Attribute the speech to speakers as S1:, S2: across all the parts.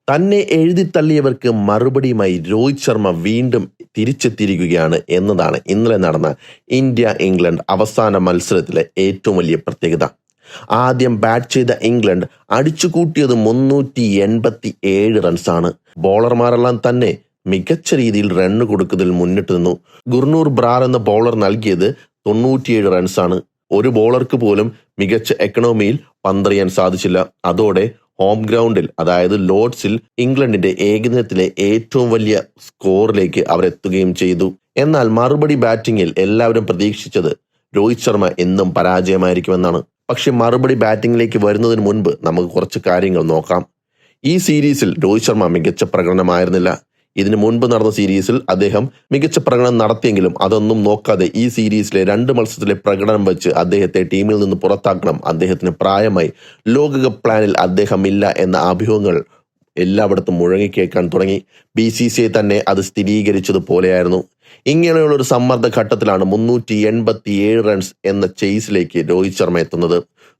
S1: തന്നെ എഴുതിത്തള്ളിയവർക്ക് മറുപടിയുമായി രോഹിത് ശർമ്മ വീണ്ടും തിരിച്ചെത്തിയിരിക്കുകയാണ് എന്നതാണ് ഇന്നലെ നടന്ന ഇന്ത്യ ഇംഗ്ലണ്ട് അവസാന മത്സരത്തിലെ ഏറ്റവും വലിയ പ്രത്യേകത. ആദ്യം ബാറ്റ് ചെയ്ത ഇംഗ്ലണ്ട് അടിച്ചുകൂട്ടിയത് 387 റൺസാണ്. ബോളർമാരെല്ലാം തന്നെ മികച്ച രീതിയിൽ റണ്ണ് കൊടുക്കുന്നതിൽ മുന്നിട്ട് നിന്നു. ഗുർനൂർ ബ്രാർ എന്ന ബോളർ നൽകിയത് 97 റൺസാണ്. ഒരു ബോളർക്ക് പോലും മികച്ച എക്കണോമിയിൽ പന്തെറിയാൻ സാധിച്ചില്ല. അതോടെ ഹോം ഗ്രൗണ്ടിൽ, അതായത് ലോർഡ്സിൽ, ഇംഗ്ലണ്ടിന്റെ ഏകദിനത്തിലെ ഏറ്റവും വലിയ സ്കോറിലേക്ക് അവർ എത്തുകയും ചെയ്തു. എന്നാൽ മറുപടി ബാറ്റിംഗിൽ എല്ലാവരും പ്രതീക്ഷിച്ചത് രോഹിത് ശർമ്മ എന്നും പരാജയമായിരിക്കുമെന്നാണ്. പക്ഷെ മറുപടി ബാറ്റിംഗിലേക്ക് വരുന്നതിന് മുൻപ് നമുക്ക് കുറച്ച് കാര്യങ്ങൾ നോക്കാം. ഈ സീരീസിൽ രോഹിത് ശർമ്മ മികച്ച പ്രകടനമായിരുന്നില്ല. ഇതിനു മുൻപ് നടന്ന സീരീസിൽ അദ്ദേഹം മികച്ച പ്രകടനം നടത്തിയെങ്കിലും അതൊന്നും നോക്കാതെ ഈ സീരീസിലെ 2 മത്സരത്തിലെ പ്രകടനം വെച്ച് അദ്ദേഹത്തെ ടീമിൽ നിന്ന് പുറത്താക്കണം, അദ്ദേഹത്തിന് പ്രായമായി, ലോകകപ്പ് പ്ലാനിൽ അദ്ദേഹമില്ല എന്ന അഭ്യൂഹങ്ങൾ എല്ലായിടത്തും മുഴങ്ങിക്കേൾക്കാൻ തുടങ്ങി. BCCI തന്നെ അത് സ്ഥിരീകരിച്ചതുപോലെയായിരുന്നു. ഇങ്ങനെയുള്ള ഒരു സമ്മർദ്ദ ഘട്ടത്തിലാണ് 387 റൺസ് എന്ന ചേസിലേക്ക് രോഹിത് ശർമ്മ എത്തുന്നത്.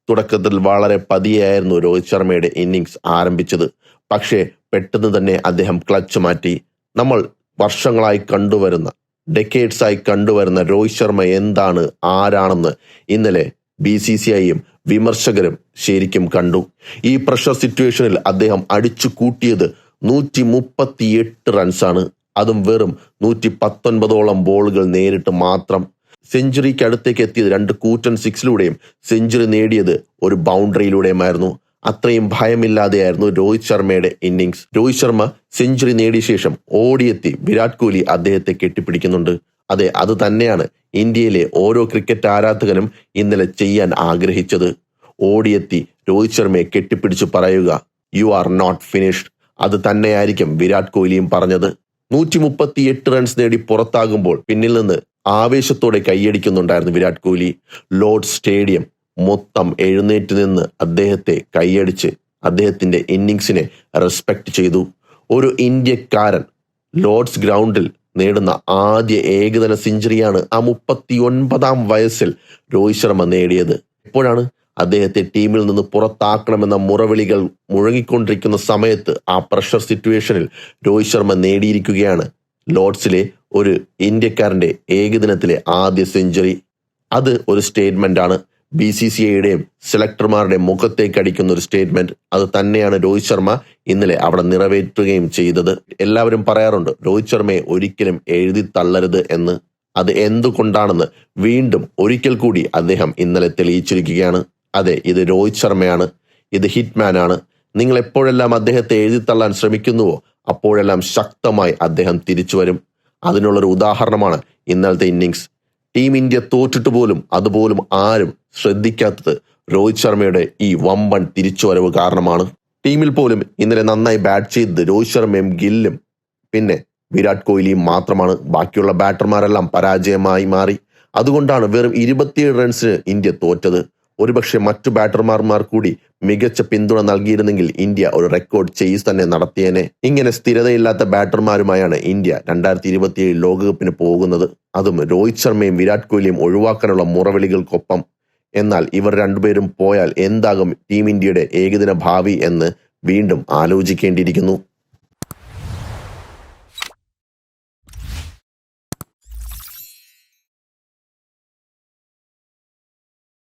S1: തുടക്കത്തിൽ വളരെ പതിയായിരുന്നു രോഹിത് ശർമ്മയുടെ ഇന്നിങ്സ് ആരംഭിച്ചത്. പക്ഷേ പെട്ടെന്ന് തന്നെ അദ്ദേഹം ക്ലച്ച് മാറ്റി. നമ്മൾ വർഷങ്ങളായി കണ്ടുവരുന്ന, ഡെക്കേഡ്സായി കണ്ടുവരുന്ന രോഹിത് ശർമ്മ എന്താണ്, ആരാണെന്ന് ഇന്നലെ BCCIയും വിമർശകരും ശരിക്കും കണ്ടു. ഈ പ്രഷർ സിറ്റുവേഷനിൽ അദ്ദേഹം അടിച്ചു കൂട്ടിയത് 138 റൺസാണ്. അതും വെറും 119ഓളം ബോളുകൾ നേരിട്ട് മാത്രം. സെഞ്ചുറിക്ക് അടുത്തേക്ക് എത്തിയത് 2 കൂറ്റൻ സിക്സിലൂടെയും സെഞ്ചുറി നേടിയത് ഒരു ബൗണ്ടറിയിലൂടെയുമായിരുന്നു. അത്രയും ഭയമില്ലാതെയായിരുന്നു രോഹിത് ശർമ്മയുടെ ഇന്നിങ്സ്. രോഹിത് ശർമ്മ സെഞ്ചുറി നേടിയ ശേഷം ഓടിയെത്തി വിരാട് കോഹ്ലി അദ്ദേഹത്തെ കെട്ടിപ്പിടിക്കുന്നുണ്ട്. അതെ, അത് തന്നെയാണ് ഇന്ത്യയിലെ ഓരോ ക്രിക്കറ്റ് ആരാധകനും ഇന്നലെ ചെയ്യാൻ ആഗ്രഹിച്ചത്. ഓടിയെത്തി രോഹിത് ശർമ്മയെ കെട്ടിപ്പിടിച്ച് പറയുക, യു ആർ നോട്ട് ഫിനിഷ്ഡ്. അത് തന്നെയായിരിക്കും വിരാട് കോഹ്ലിയും പറഞ്ഞത്. 138 റൺസ് നേടി പുറത്താകുമ്പോൾ പിന്നിൽ നിന്ന് ആവേശത്തോടെ കൈയടിക്കുന്നുണ്ടായിരുന്നു വിരാട് കോഹ്ലി. ലോർഡ്സ് സ്റ്റേഡിയം മൊത്തം എഴുന്നേറ്റ് നിന്ന് അദ്ദേഹത്തെ കൈയടിച്ച് അദ്ദേഹത്തിന്റെ ഇന്നിങ്സിനെ റെസ്പെക്ട് ചെയ്തു. ഒരു ഇന്ത്യക്കാരൻ ലോർഡ്സ് ഗ്രൗണ്ടിൽ നേടുന്ന ആദ്യ ഏകദിന സെഞ്ചുറിയാണ് ആ 39-ാം വയസ്സിൽ രോഹിത് ശർമ്മ നേടിയത്. എപ്പോഴാണ് അദ്ദേഹത്തെ ടീമിൽ നിന്ന് പുറത്താക്കണമെന്ന മുറവിളികൾ മുഴങ്ങിക്കൊണ്ടിരിക്കുന്ന സമയത്ത് ആ പ്രഷർ സിറ്റുവേഷനിൽ രോഹിത് ശർമ്മ നേടിയിരിക്കുകയാണ് ലോർഡ്സിലെ ഒരു ഇന്ത്യക്കാരന്റെ ഏകദിനത്തിലെ ആദ്യ സെഞ്ചുറി. അത് ഒരു സ്റ്റേറ്റ്മെന്റ് ആണ്. BCCIയുടെയും സെലക്ടർമാരുടെ മുഖത്തേക്ക് അടിക്കുന്ന ഒരു സ്റ്റേറ്റ്മെന്റ്. അത് തന്നെയാണ് രോഹിത് ശർമ്മ ഇന്നലെ അവിടെ നിറവേറ്റുകയും ചെയ്തത്. എല്ലാവരും പറയാറുണ്ട് രോഹിത് ശർമ്മയെ ഒരിക്കലും എഴുതി തള്ളരുത് എന്ന്. അത് എന്തുകൊണ്ടാണെന്ന് വീണ്ടും ഒരിക്കൽ കൂടി അദ്ദേഹം ഇന്നലെ തെളിയിച്ചിരിക്കുകയാണ്. അതെ, ഇത് രോഹിത് ശർമ്മയാണ്, ഇത് ഹിറ്റ്മാൻ ആണ്. നിങ്ങൾ എപ്പോഴെല്ലാം അദ്ദേഹത്തെ എഴുതിത്തള്ളാൻ ശ്രമിക്കുന്നുവോ അപ്പോഴെല്ലാം ശക്തമായി അദ്ദേഹം തിരിച്ചു വരും. അതിനുള്ളൊരു ഉദാഹരണമാണ് ഇന്നലത്തെ ഇന്നിങ്സ്. ടീം ഇന്ത്യ തോറ്റിട്ട് പോലും അതുപോലും ആരും ശ്രദ്ധിക്കാത്തത് രോഹിത് ശർമ്മയുടെ ഈ വമ്പൻ തിരിച്ചുവരവ് കാരണമാണ്. ടീമിൽ പോലും ഇന്നലെ നന്നായി ബാറ്റ് ചെയ്തത് രോഹിത് ശർമ്മയും ഗില്ലും പിന്നെ വിരാട് കോഹ്ലിയും മാത്രമാണ്. ബാക്കിയുള്ള ബാറ്റർമാരെല്ലാം പരാജയമായി മാറി. അതുകൊണ്ടാണ് വെറും 27 റൺസിന് ഇന്ത്യ തോറ്റത്. ഒരുപക്ഷെ മറ്റു ബാറ്റർമാർ കൂടി മികച്ച പിന്തുണ നൽകിയിരുന്നെങ്കിൽ ഇന്ത്യ ഒരു റെക്കോർഡ് ചേസ് തന്നെ നടത്തിയേനെ. ഇങ്ങനെ സ്ഥിരതയില്ലാത്ത ബാറ്റർമാരുമായാണ് ഇന്ത്യ 2027 ലോകകപ്പിന് പോകുന്നത്. അതും രോഹിത് ശർമ്മയും വിരാട് കോഹ്ലിയും ഒഴിവാക്കാനുള്ള മുറവിളികൾക്കൊപ്പം. എന്നാൽ ഇവർ രണ്ടുപേരും പോയാൽ എന്താകും ടീം ഇന്ത്യയുടെ ഏകദിന ഭാവി എന്ന് വീണ്ടും ആലോചിക്കേണ്ടിയിരിക്കുന്നു.